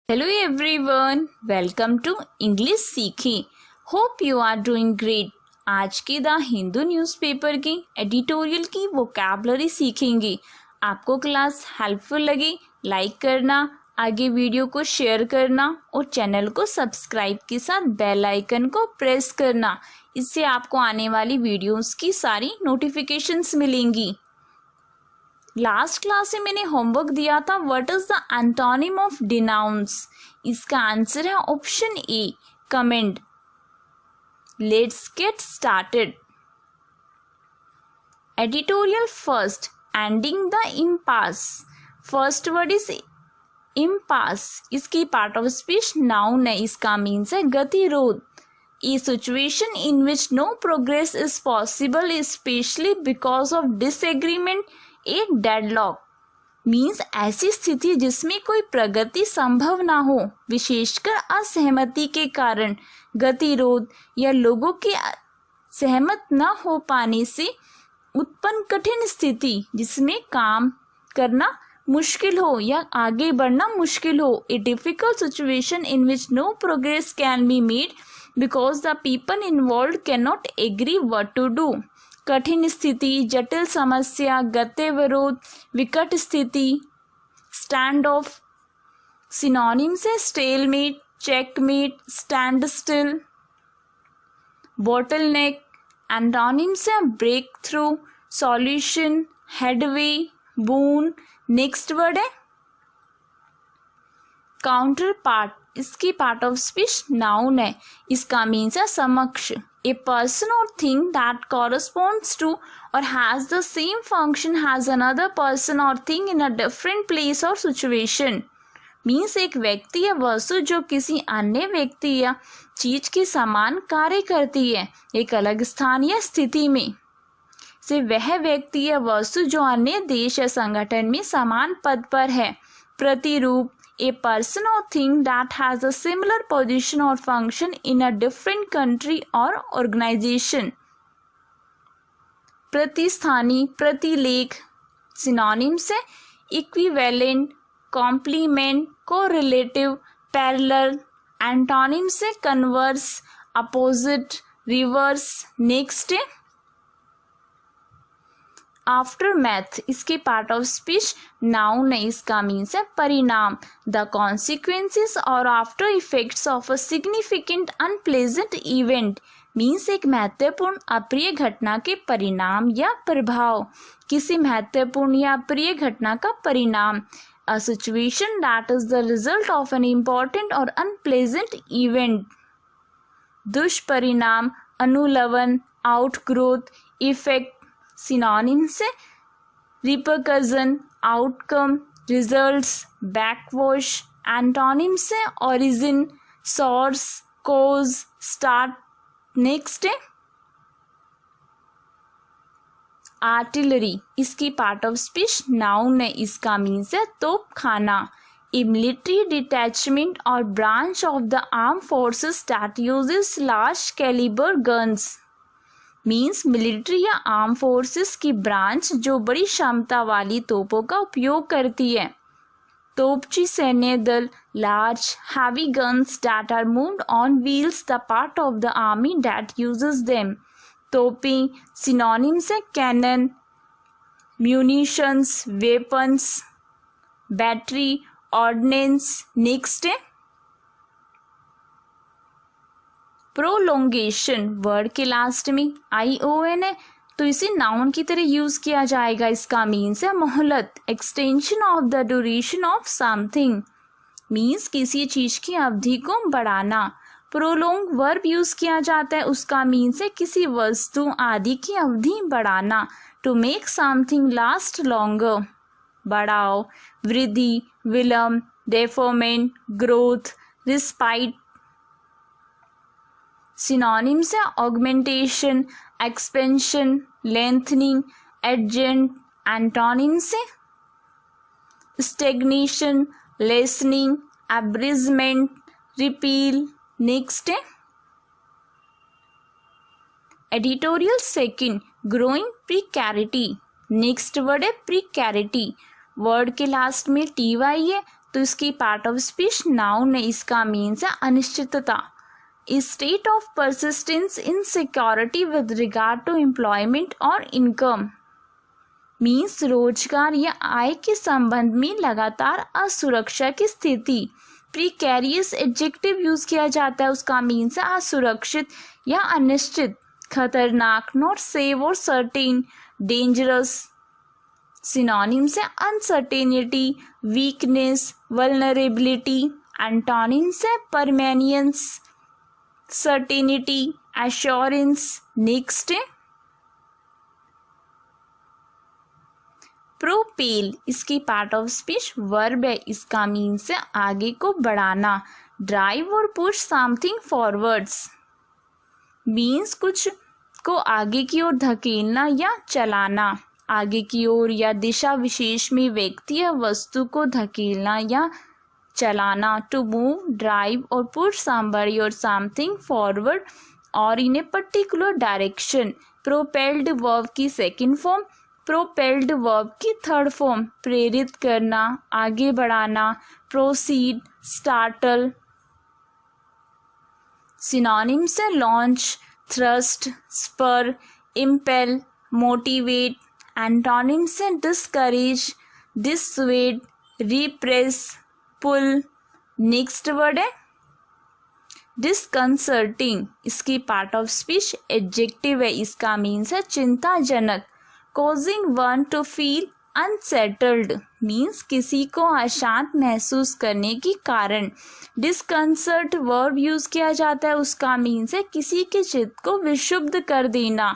Hello everyone, welcome to English सीखें. Hope you are doing great. आज के the Hindu newspaper की एडिटोरियल की वोकैबुलरी सीखेंगे. आपको क्लास हेल्पफुल लगी लाइक करना, आगे वीडियो को शेयर करना और चैनल को सब्सक्राइब के साथ बेल आइकन को प्रेस करना. इससे आपको आने वाली वीडियोस की सारी नोटिफिकेशंस मिलेंगी. लास्ट क्लास में मैंने होमवर्क दिया था what is the antonym of denounce. इसका आंसर है option A commend. Let's get started. Editorial first ending the impasse. First word is impasse. इसकी पार्ट ऑफ स्पीच नाउन है. इसका मीन्स है गतिरोध. A situation in which no progress is possible especially because of disagreement, a deadlock. Means ऐसी स्थिति जिसमें कोई प्रगति संभव ना हो विशेषकर असहमति के कारण, गतिरोध या लोगों के सहमत न हो पाने से उत्पन्न कठिन स्थिति जिसमें काम करना मुश्किल हो या आगे बढ़ना मुश्किल हो. A difficult situation in which no progress can be made because the people involved cannot agree what to do. कठिन स्थिति, जटिल समस्या, गतिविरोध, विकट स्थिति. स्टैंड ऑफ सिनोनिम से stalemate, checkmate, stand still. Bottleneck antonym से breakthrough, solution, headway, boon. Next word है काउंटर पार्ट. इसकी पार्ट ऑफ स्पीच नाउन है. इसका मीन्स है समक्ष. A person or thing that corresponds to or has the same function has another person or thing in a different place or situation. Means एक व्यक्ति या वस्तु जो किसी अन्य व्यक्ति या चीज के समान कार्य करती है एक अलग स्थान या स्थिति में, से वह व्यक्ति या वस्तु जो अन्य देश या संगठन में समान पद पर है. प्रतिरूप. A person or thing that has a similar position or function in a different country or organization. प्रतिस्थानी, प्रतिलेख. सिनोनिम से equivalent, complement, correlative, parallel. Antonym से कन्वर्स, अपोजिट, रिवर्स. नेक्स्ट है आफ्टर मैथ. इसके पार्ट ऑफ स्पीच नाउन है. इसका means है परिणाम. The consequences or after effects of a significant unpleasant event. Means एक महत्वपूर्ण अप्रिय घटना के परिणाम या प्रभाव. किसी महत्वपूर्ण या अप्रिय घटना का परिणाम. A situation that is the result of an important और अनप्लेजेंट इवेंट. दुष्परिणाम, अनुलवन, outgrowth, effect. Synonyms repercussion, outcome, results, backwash. Antonyms origin, source, cause, start. Next है आर्टिलरी. इसकी पार्ट ऑफ स्पीच नाउन है. इसका means है तोपखाना. A military detachment और branch of the arm forces that uses large calibre guns. Means military या arm forces की branch जो बड़ी क्षमता वाली तोपों का उपयोग करती है. तोपची सैन्य दल. Large heavy guns that are moved on wheels the part of the army that uses them. तोपें. सिनोनिम से cannon, munitions, weapons, battery, ordnance. Next है प्रोलोंगेशन. वर्ड के लास्ट में ION है तो इसे नाउन की तरह यूज किया जाएगा. इसका मीन्स है मोहलत, extension of the duration of something. Means किसी चीज की अवधि को बढ़ाना. प्रोलोंग वर्ब यूज किया जाता है. उसका मीन्स है किसी वस्तु आदि की अवधि बढ़ाना. To make something last longer. बढ़ाओ, वृद्धि, विलंब, डेफोमेंट, ग्रोथ, रिस्पाइट. सिनोनिम से augmentation, expansion, lengthening, adjunct. Antonym से stagnation, lessening, abridgement, repeal. Next है editorial second growing precarity. Next word है प्रीकैरिटी. वर्ड के लास्ट में TY है तो इसकी पार्ट ऑफ स्पीच नाउन है, इसका मीन्स है अनिश्चितता। State of persistence insecurity with regard to employment और इनकम मीन्स रोजगार या आय के संबंध में लगातार असुरक्षा की स्थिति। प्रीकैरियस एडजेक्टिव यूज किया जाता है, उसका मीन्स है असुरक्षित या अनिश्चित, खतरनाक, नॉट सेफ और सर्टेन, डेंजरस। सिनोनिम्स है अनसर्टेनिटी, वीकनेस, वल्नरेबिलिटी। एंटोनिम्स है परमेनियंस, सर्टेनिटी, एश्योरेंस। नेक्स्ट है प्रोपेल, इसकी पार्ट ऑफ स्पीच वर्ब है, इसका मीन्स है आगे को बढ़ाना। Drive or push something forwards means कुछ को आगे की ओर धकेलना या चलाना, आगे की ओर या दिशा विशेष में व्यक्ति या वस्तु को धकेलना या चलाना। To move, drive or push somebody or something forward or in a particular direction. Propelled verb की सेकेंड फॉर्म, प्रोपेल्ड वर्ब की थर्ड फॉर्म। प्रेरित करना, आगे बढ़ाना, प्रोसीड, स्टार्टल। सिनोनिम्स है launch, thrust, spur, impel, motivate. Antonyms है discourage, dissuade, repress, pull. Next word है disconcerting, इसकी पार्ट ऑफ स्पीच एडजेक्टिव है, इसका मीन्स है चिंताजनक। Causing one to feel unsettled means किसी को अशांत महसूस करने की कारण। डिस्कंसर्ट वर्ब यूज किया जाता है, उसका मीन्स है किसी के चित्त को विक्षुब्ध कर देना।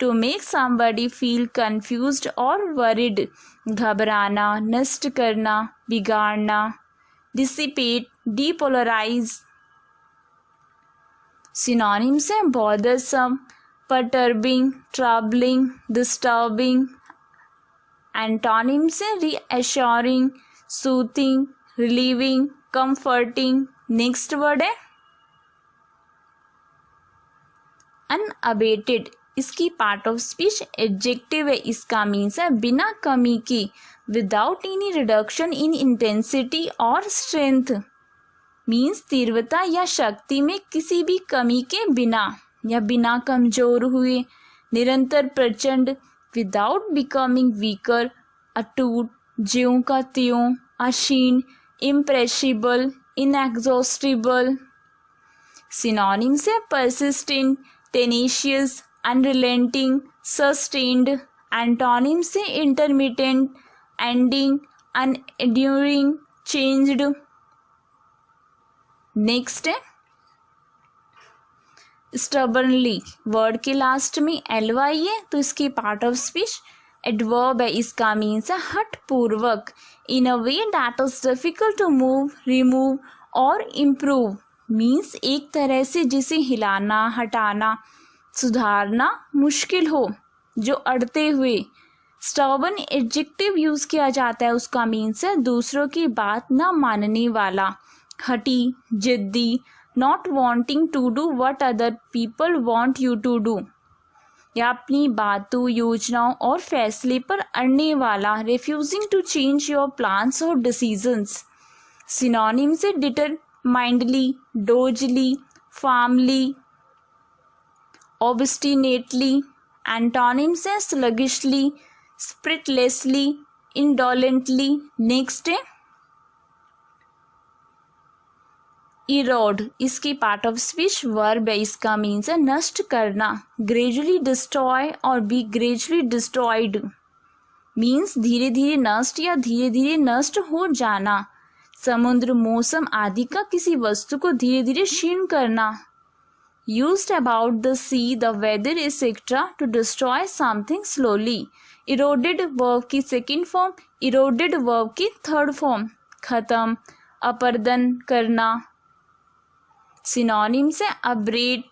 To make somebody feel confused और वरिड, घबराना, नष्ट करना, बिगाड़ना। Dissipate, depolarise. सिनोनिम्स है bothersome, perturbing, troubling, disturbing। Antonyms है reassuring, soothing, relieving, comforting। Next word है unabated, इसकी पार्ट ऑफ स्पीच एडजेक्टिव है, इसका मीन्स है बिना कमी की, without any reduction in intensity और स्ट्रेंथ मीन्स तीव्रता या शक्ति में किसी भी कमी के बिना या बिना कमजोर हुए। निरंतर प्रचंड, विदाउट बिकमिंग वीकर, अटूट, ज्यों का त्यों, अक्षीण, इम्प्रेसिबल, इनएग्जॉस्टिबल। सिनोनिम्स है persistent, tenacious, unrelenting, sustained. Antonyms है इंटरमिटेंट, एंडिंग, अनएंड्यूरिंग, चेंज्ड। नेक्स्ट है स्टबर्नली, वर्ड के लास्ट में ly है तो इसकी पार्ट ऑफ स्पीच एडवर्ब है, इसका मीन्स है हठ पूर्वक। In a way that is difficult to move, remove or improve means एक तरह से जिसे हिलाना, हटाना, सुधारना मुश्किल हो, जो अड़ते हुए। स्टबर्न एडजेक्टिव यूज किया जाता है, उसका मीन्स है दूसरों की बात न मानने वाला, हठी, जिद्दी, not wanting to do what other people want you to do या अपनी बातों, योजनाओं और फैसले पर अड़ने वाला, refusing to change your plans और decisions. Synonyms determinedly, डोजली, formally, ऑब्स्टिनेटली। Antonym से स्लगिशली, स्प्रिटलेसली, इंडोलेंटली। नेक्स्ट है इरोड, इसकी पार्ट ऑफ स्पीच वर्ब है, इसका मीन्स है नष्ट करना। ग्रेजुअली डिस्ट्रॉय और बी ग्रेजुअली डिस्ट्रॉयड मीन्स धीरे धीरे नष्ट या धीरे धीरे नष्ट हो जाना। समुद्र, मौसम आदि का किसी वस्तु को धीरे धीरे क्षीण करना। Used about the sea, the weather etcetera to destroy something slowly. Eroded verb की सेकेंड फॉर्म, इरोडेड वर्ब की थर्ड फॉर्म। खत्म, अपर्दन करना। सिनोनिम से अब्रेड,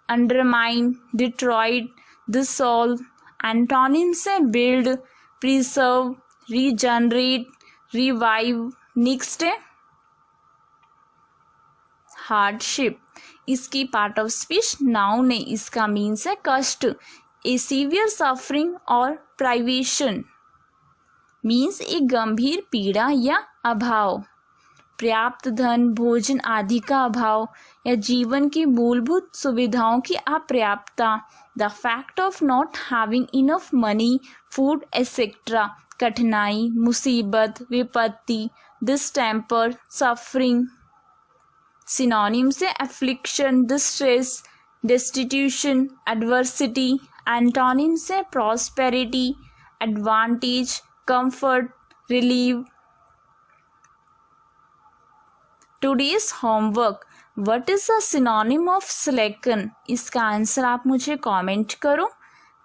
अंडरमाइन, डिट्रॉइड, dissolve. Antonyms build, preserve, regenerate, revive. Next है hardship, इसकी part of speech noun है, इसका मीन्स है कष्ट। ए सीवियर सफरिंग और प्राइवेशन मीन्स एक गंभीर पीड़ा या अभाव। पर्याप्त धन, भोजन आदि का अभाव या जीवन की मूलभूत सुविधाओं की अपर्याप्तता, the fact of not having enough money, food etcetera, कठिनाई, मुसीबत, विपत्ति, डिस्टेम्पर, सफरिंग। सिनोनिम से affliction, distress, destitution, adversity. Antonym से prosperity, advantage, comfort, relieve. Today's homework, what is the synonym of slacken? इसका आंसर आप मुझे कमेंट करो।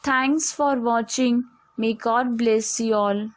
Thanks for watching. May God bless you all.